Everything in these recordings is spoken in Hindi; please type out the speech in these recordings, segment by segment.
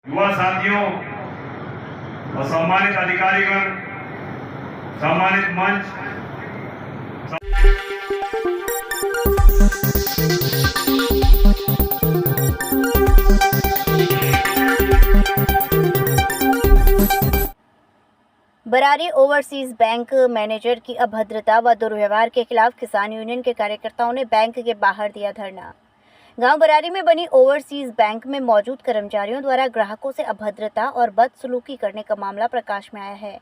युवा साथियों और सम्मानित अधिकारीगण, सम्मानित मंच, बरारी ओवरसीज बैंक मैनेजर की अभद्रता व दुर्व्यवहार के खिलाफ किसान यूनियन के कार्यकर्ताओं ने बैंक के बाहर दिया धरना। गांव बरारी में बनी ओवरसीज बैंक में मौजूद कर्मचारियों द्वारा ग्राहकों से अभद्रता और बदसलूकी करने का मामला प्रकाश में आया है।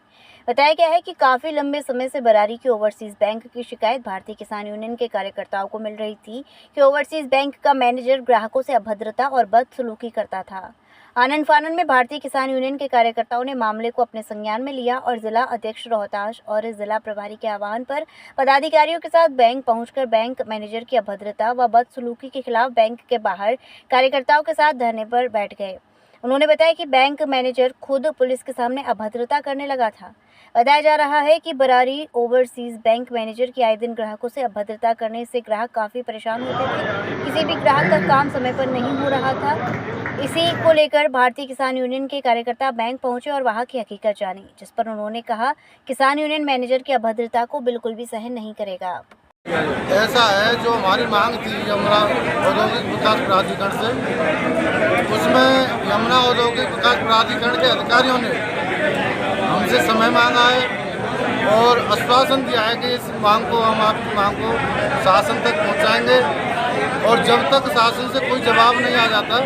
बताया गया है कि काफी लंबे समय से बरारी की ओवरसीज बैंक की शिकायत भारतीय किसान यूनियन के कार्यकर्ताओं को मिल रही थी कि ओवरसीज बैंक का मैनेजर ग्राहकों से अभद्रता और बदसलूकी करता था। आनन फानन में भारतीय किसान यूनियन के कार्यकर्ताओं ने मामले को अपने संज्ञान में लिया और जिला अध्यक्ष रोहतास और जिला प्रभारी के आह्वान पर पदाधिकारियों के साथ बैंक पहुंचकर बैंक मैनेजर की अभद्रता व बदसलूकी के खिलाफ बैंक के बाहर कार्यकर्ताओं के साथ धरने पर बैठ गए। उन्होंने बताया कि बैंक मैनेजर खुद पुलिस के सामने अभद्रता करने लगा था। बताया जा रहा है कि बरारी ओवरसीज बैंक मैनेजर की आए दिन ग्राहकों से अभद्रता करने से ग्राहक काफ़ी परेशान होते थे। किसी भी ग्राहक का काम समय पर नहीं हो रहा था। इसी को लेकर भारतीय किसान यूनियन के कार्यकर्ता बैंक पहुंचे और वहां की हकीकत जानी, जिस पर उन्होंने कहा किसान यूनियन मैनेजर की अभद्रता को बिल्कुल भी सहन नहीं करेगा। ऐसा है जो हमारी मांग थी यमुना औद्योगिक विकास प्राधिकरण से, उसमें यमुना औद्योगिक विकास प्राधिकरण के अधिकारियों ने हमसे समय मांगा है और आश्वासन दिया है कि इस मांग को हम आपकी मांग को शासन तक पहुंचाएंगे और जब तक शासन से कोई जवाब नहीं आ जाता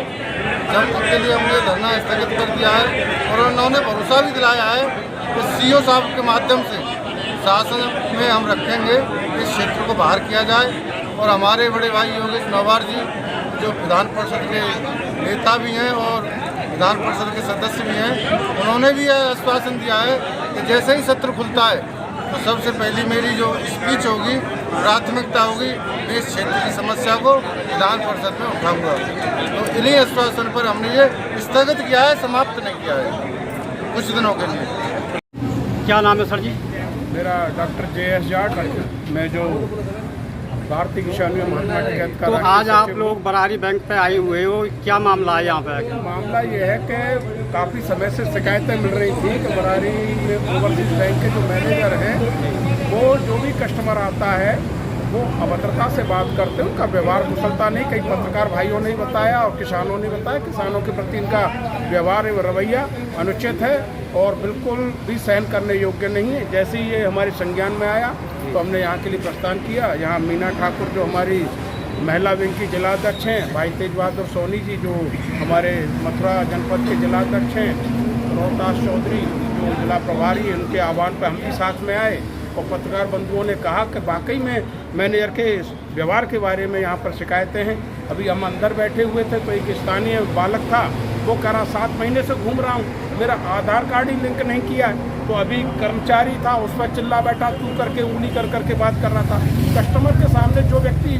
जब तक के लिए हमने धरना स्थगित कर दिया है। और उन्होंने भरोसा भी दिलाया है कि सीओ साहब के माध्यम से शासन में हम रखेंगे इस क्षेत्र को बाहर किया जाए। और हमारे बड़े भाई योगेश नौवार जी जो विधान परिषद के नेता भी हैं और विधान परिषद के सदस्य भी हैं, उन्होंने भी यह आश्वासन दिया है कि जैसे ही सत्र खुलता है तो सबसे पहली मेरी जो स्पीच होगी, प्राथमिकता होगी, इस क्षेत्र की समस्या को विधान परिषद में उठाऊंगा। तो इन्हीं आश्वासन पर हमने ये स्थगित किया है, समाप्त नहीं किया है कुछ दिनों के लिए। क्या नाम है सर जी? मेरा डॉक्टर JS जाट, मैं जो भारतीय किसान यूनियन महात्मा टिकैत का। तो आज आप लोग बरारी बैंक पे आए हुए हो, क्या मामला है यहाँ पे? मामला ये है कि काफ़ी समय से शिकायतें मिल रही थी कि बरारी में ओवरसीज बैंक के जो मैनेजर हैं वो जो भी कस्टमर आता है वो अभद्रता से बात करते हैं, उनका व्यवहार कुशलता नहीं। कई पत्रकार भाइयों ने बताया और किसानों ने बताया किसानों के प्रति इनका व्यवहार एवं रवैया अनुचित है और बिल्कुल भी सहन करने योग्य नहीं है। जैसे ही ये हमारे संज्ञान में आया तो हमने यहाँ के लिए प्रस्थान किया। यहाँ मीना ठाकुर जो हमारी महिला विंग की जिलाध्यक्ष हैं, भाई तेज बहादुर सोनी जी जो हमारे मथुरा जनपद के जिलाध्यक्ष हैं, रोहतास चौधरी जो जिला प्रभारी हैं, उनके आह्वान पर हम भी साथ में आए और पत्रकार बंधुओं ने कहा कि वाकई में मैनेजर के व्यवहार के बारे में यहाँ पर शिकायतें हैं। अभी हम अंदर बैठे हुए थे तो एक स्थानीय बालक था, वो कह रहा 7 महीने से घूम रहा हूँ, मेरा आधार कार्ड ही लिंक नहीं किया है। तो अभी कर्मचारी था, उस पर चिल्ला बैठा, तू करके उंगली कर करके बात कर रहा था। कस्टमर के सामने जो व्यक्ति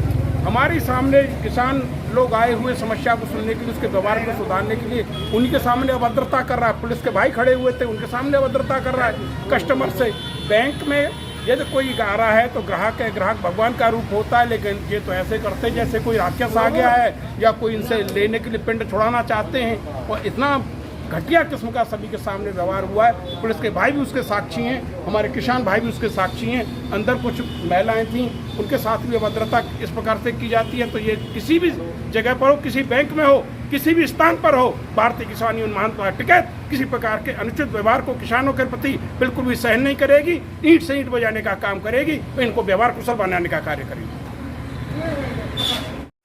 हमारे सामने किसान लोग आए हुए समस्या को सुनने के लिए, उसके व्यवहार को सुधारने के लिए उनके सामने अभद्रता कर रहा है। पुलिस के भाई खड़े हुए थे, उनके सामने अभद्रता कर रहा है कस्टमर से। बैंक में यदि कोई आ रहा है तो ग्राहक है, ग्राहक भगवान का रूप होता है, लेकिन ये तो ऐसे करते हैं जैसे कोई राक्षस आ गया है या कोई इनसे लेने के लिए पिंड छुड़ाना चाहते हैं। और इतना घटिया किस्म का सभी के सामने व्यवहार हुआ है। पुलिस के भाई भी उसके साक्षी हैं, हमारे किसान भाई भी उसके साक्षी हैं। अंदर कुछ महिलाएं थीं, उनके साथ भी अभद्रता इस प्रकार से की जाती है। तो ये किसी भी जगह पर हो, किसी बैंक में हो, किसी भी स्थान पर हो, भारतीय किसान यूनियन महात्मा टिकैत किसी प्रकार के अनुचित व्यवहार को किसानों के प्रति बिल्कुल भी सहन नहीं करेगी। ईंट से ईंट बजाने का काम करेगी, तो इनको व्यवहार कुशल बनाने का कार्य करेगी।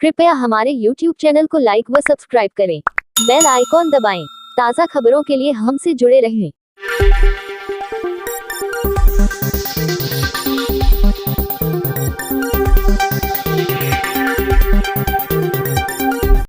कृपया हमारे YouTube चैनल को लाइक व सब्सक्राइब करें। बेल आइकॉन दबाएं। ताज़ा खबरों के लिए हमसे जुड़े रहें।